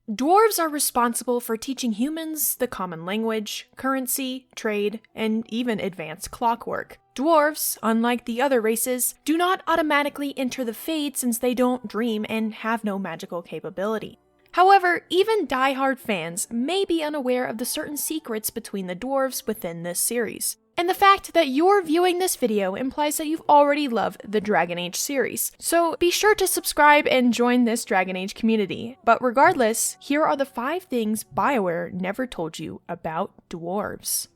Dwarves are responsible for teaching humans the common language, currency, trade, and even advanced clockwork. Dwarves, unlike the other races, do not automatically enter the Fade since they don't dream and have no magical capability. However, even die-hard fans may be unaware of the certain secrets between the dwarves within this series. And the fact that you're viewing this video implies that you've already loved the Dragon Age series, so be sure to subscribe and join this Dragon Age community. But regardless, here are the 5 things BioWare never told you about dwarves.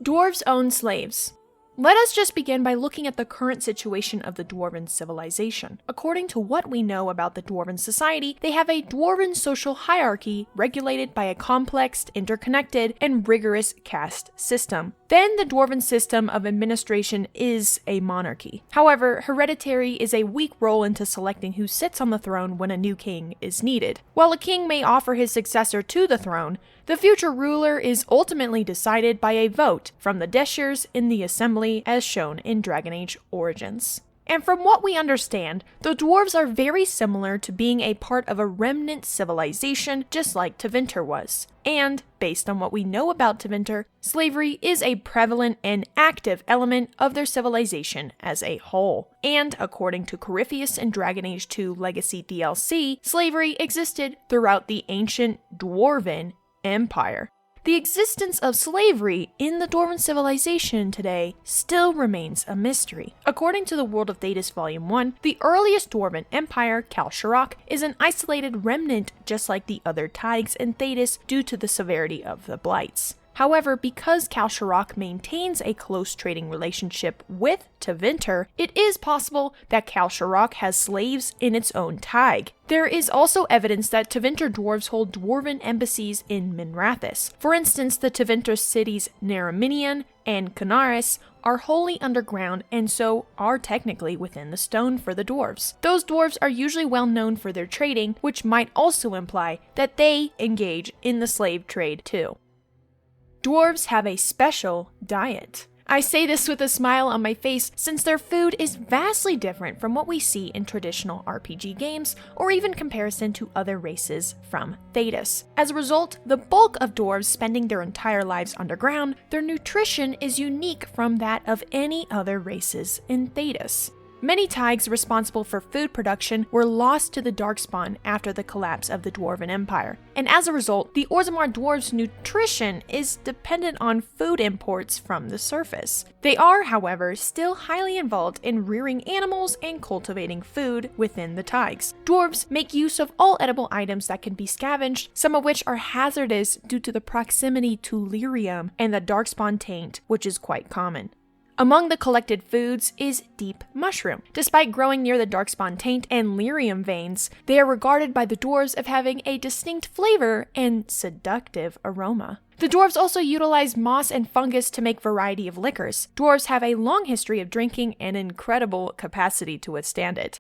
Dwarves own slaves. Let us just begin by looking at the current situation of the Dwarven civilization. According to what we know about the Dwarven society, they have a Dwarven social hierarchy regulated by a complex, interconnected, and rigorous caste system. Then the Dwarven system of administration is a monarchy. However, hereditary is a weak role into selecting who sits on the throne when a new king is needed. While a king may offer his successor to the throne, the future ruler is ultimately decided by a vote from the Deshers in the assembly as shown in Dragon Age Origins. And from what we understand, the dwarves are very similar to being a part of a remnant civilization just like Tevinter was. And, based on what we know about Tevinter, slavery is a prevalent and active element of their civilization as a whole. And, according to Corypheus in Dragon Age 2 Legacy DLC, slavery existed throughout the ancient Dwarven Empire. The existence of slavery in the Dwarven civilization today still remains a mystery. According to the World of Thedas Volume 1, the earliest Dwarven empire, Kal-Sharok, is an isolated remnant just like the other Taigs in Thedas due to the severity of the blights. However, because Kal-Sharok maintains a close trading relationship with Tevinter, it is possible that Kal-Sharok has slaves in its own Taig. There is also evidence that Tevinter dwarves hold Dwarven embassies in Minrathous. For instance, the Tevinter cities Neraminian and Canaris are wholly underground and so are technically within the stone for the dwarves. Those dwarves are usually well known for their trading, which might also imply that they engage in the slave trade too. Dwarves have a special diet. I say this with a smile on my face since their food is vastly different from what we see in traditional RPG games or even comparison to other races from Thedas. As a result, the bulk of dwarves spending their entire lives underground, their nutrition is unique from that of any other races in Thedas. Many Taigs responsible for food production were lost to the Darkspawn after the collapse of the Dwarven Empire, and as a result, the Orzammar dwarves' nutrition is dependent on food imports from the surface. They are, however, still highly involved in rearing animals and cultivating food within the Taigs. Dwarves make use of all edible items that can be scavenged, some of which are hazardous due to the proximity to lyrium and the Darkspawn taint, which is quite common. Among the collected foods is deep mushroom. Despite growing near the Darkspawn taint and lyrium veins, they are regarded by the dwarves as having a distinct flavor and seductive aroma. The dwarves also utilize moss and fungus to make variety of liquors. Dwarves have a long history of drinking and incredible capacity to withstand it.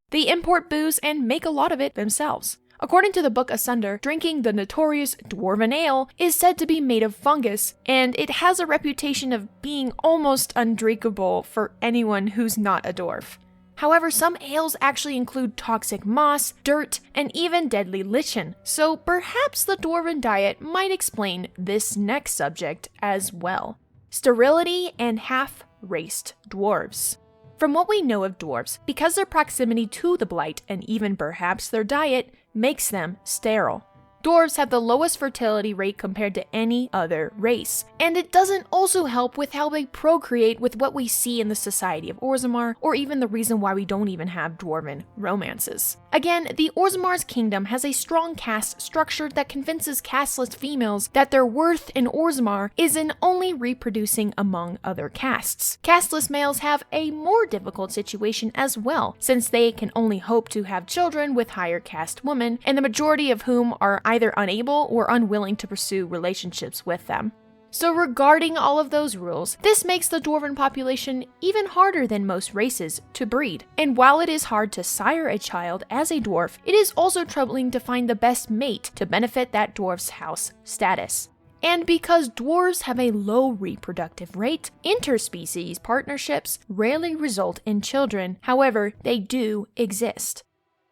They import booze and make a lot of it themselves. According to the book Asunder, drinking the notorious Dwarven Ale is said to be made of fungus, and it has a reputation of being almost undrinkable for anyone who's not a dwarf. However, some ales actually include toxic moss, dirt, and even deadly lichen, so perhaps the Dwarven diet might explain this next subject as well. Sterility and half-raced dwarves. From what we know of dwarves, because their proximity to the blight and even perhaps their diet makes them sterile. Dwarves have the lowest fertility rate compared to any other race, and it doesn't also help with how they procreate with what we see in the Society of Orzammar, or even the reason why we don't even have Dwarven romances. Again, the Orzammar's kingdom has a strong caste structure that convinces casteless females that their worth in Orzammar is in only reproducing among other castes. Casteless males have a more difficult situation as well, since they can only hope to have children with higher caste women, and the majority of whom are either unable or unwilling to pursue relationships with them. So regarding all of those rules, this makes the Dwarven population even harder than most races to breed. And while it is hard to sire a child as a dwarf, it is also troubling to find the best mate to benefit that dwarf's house status. And because dwarves have a low reproductive rate, interspecies partnerships rarely result in children, however, they do exist.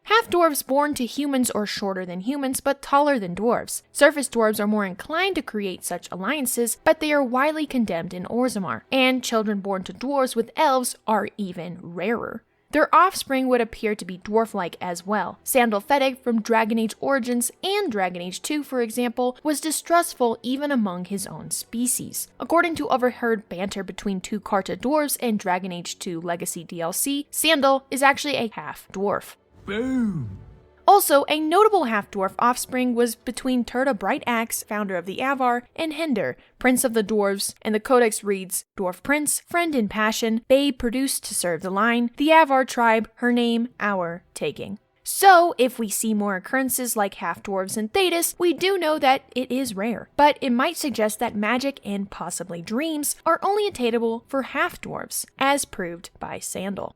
Half-dwarves born to humans are shorter than humans, but taller than dwarves. Surface dwarves are more inclined to create such alliances, but they are widely condemned in Orzammar. And children born to dwarves with elves are even rarer. Their offspring would appear to be dwarf-like as well. Sandal Fedeg from Dragon Age Origins and Dragon Age 2, for example, was distrustful even among his own species. According to overheard banter between two Carta dwarves and Dragon Age 2 Legacy DLC, Sandal is actually a half-dwarf. Boom! Also, a notable half-dwarf offspring was between Turda Brightaxe, founder of the Avar, and Hinder, prince of the dwarves, and the codex reads, Dwarf prince, friend in passion, babe produced to serve the line, the Avar tribe, her name, our taking. So, if we see more occurrences like half-dwarves in Thedas, we do know that it is rare, but it might suggest that magic and possibly dreams are only attainable for half-dwarves, as proved by Sandal.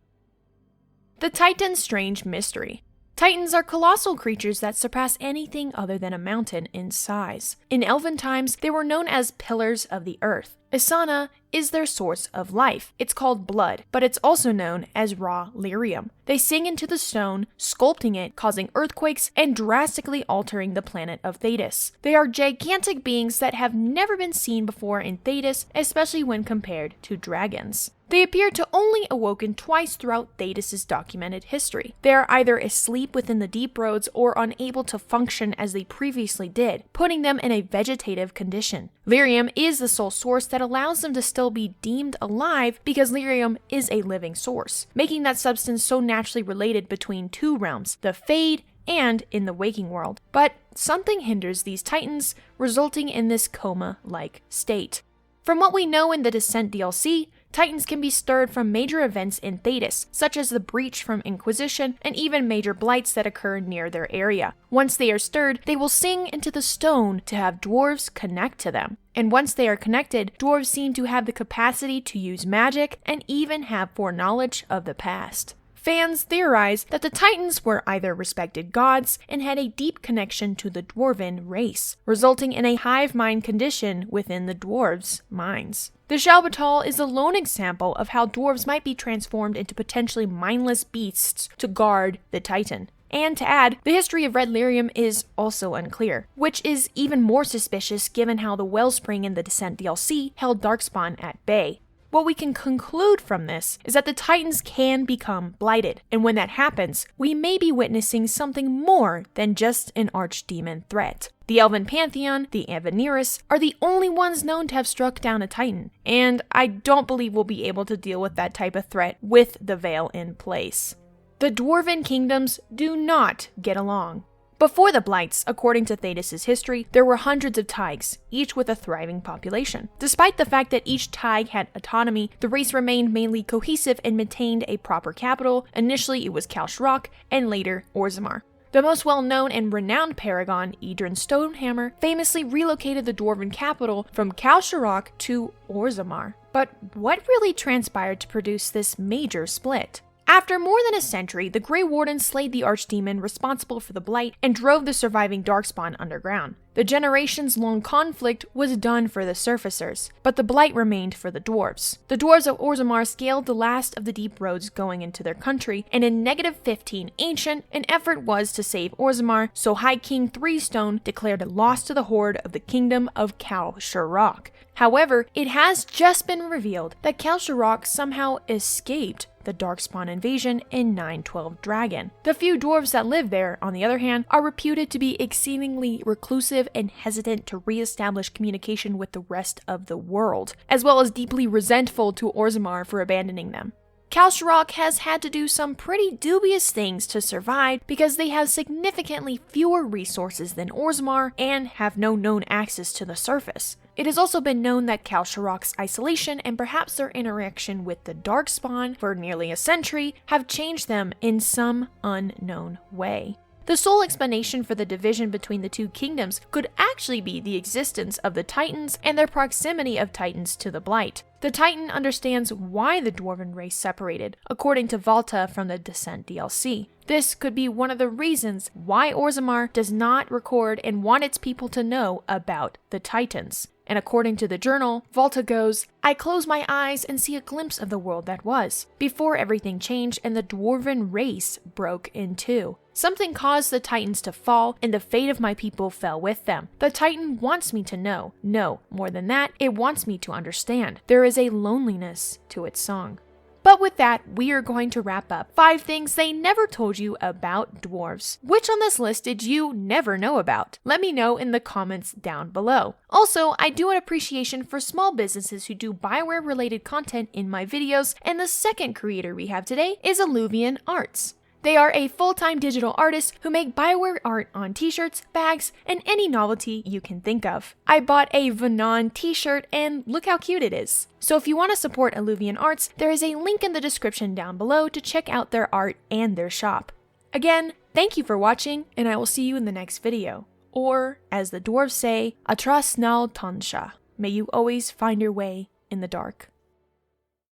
The Titan's strange mystery. Titans are colossal creatures that surpass anything other than a mountain in size. In Elven times, they were known as pillars of the earth. Isana is their source of life. It's called blood, but it's also known as raw lyrium. They sing into the stone, sculpting it, causing earthquakes, and drastically altering the planet of Thedas. They are gigantic beings that have never been seen before in Thedas, especially when compared to dragons. They appear to only awoken twice throughout Thedas' documented history. They are either asleep within the deep roads or unable to function as they previously did, putting them in a vegetative condition. Lyrium is the sole source that allows them to still be deemed alive because lyrium is a living source, making that substance so naturally related between two realms, the Fade and in the waking world. But something hinders these titans, resulting in this coma-like state. From what we know in the Descent DLC, Titans can be stirred from major events in Thedas, such as the Breach from Inquisition and even major blights that occur near their area. Once they are stirred, they will sing into the stone to have dwarves connect to them. And once they are connected, dwarves seem to have the capacity to use magic and even have foreknowledge of the past. Fans theorize that the Titans were either respected gods and had a deep connection to the Dwarven race, resulting in a hive mind condition within the dwarves' minds. The Shalbatal is a lone example of how dwarves might be transformed into potentially mindless beasts to guard the Titan. And to add, the history of Red Lyrium is also unclear, which is even more suspicious given how the Wellspring in the Descent DLC held Darkspawn at bay. What we can conclude from this is that the Titans can become blighted, and when that happens, we may be witnessing something more than just an archdemon threat. The Elven Pantheon, the Avaneris, are the only ones known to have struck down a Titan, and I don't believe we'll be able to deal with that type of threat with the Veil in place. The Dwarven kingdoms do not get along. Before the Blights, according to Thedas' history, there were hundreds of Taigs, each with a thriving population. Despite the fact that each Taig had autonomy, the race remained mainly cohesive and maintained a proper capital. Initially it was Kalshrok, and later Orzammar. The most well-known and renowned paragon, Idrun Stonehammer, famously relocated the Dwarven capital from Kalshrok to Orzammar. But what really transpired to produce this major split? After more than a century, the Grey Warden slayed the archdemon responsible for the Blight and drove the surviving Darkspawn underground. The generations-long conflict was done for the Surfacers, but the Blight remained for the Dwarves. The Dwarves of Orzammar scaled the last of the deep roads going into their country, and in -15 Ancient, an effort was to save Orzammar, so High King Threestone declared a loss to the horde of the Kingdom of Kalshrok. However, it has just been revealed that Kalshrok somehow escaped the Darkspawn invasion in 912 Dragon. The few dwarves that live there, on the other hand, are reputed to be exceedingly reclusive and hesitant to re-establish communication with the rest of the world, as well as deeply resentful to Orzammar for abandoning them. Kalshrok has had to do some pretty dubious things to survive because they have significantly fewer resources than Orzammar and have no known access to the surface. It has also been known that Kalshrok's isolation and perhaps their interaction with the Darkspawn for nearly a century have changed them in some unknown way. The sole explanation for the division between the two kingdoms could actually be the existence of the Titans and their proximity of Titans to the Blight. The Titan understands why the Dwarven race separated, according to Valta from the Descent DLC. This could be one of the reasons why Orzammar does not record and want its people to know about the Titans. And according to the journal, Volta goes, "I close my eyes and see a glimpse of the world that was, before everything changed and the Dwarven race broke in two. Something caused the Titans to fall, and the fate of my people fell with them. The Titan wants me to know. No, more than that, it wants me to understand. There is a loneliness to its song." But with that, we are going to wrap up 5 things they never told you about dwarves. Which on this list did you never know about? Let me know in the comments down below. Also, I do an appreciation for small businesses who do Bioware related content in my videos, and the second creator we have today is Illuvian Arts. They are a full-time digital artist who make Bioware art on t-shirts, bags, and any novelty you can think of. I bought a Venon t-shirt and look how cute it is. So if you want to support Illuvian Arts, there is a link in the description down below to check out their art and their shop. Again, thank you for watching, and I will see you in the next video. Or, as the dwarves say, Atras nal tansha. May you always find your way in the dark.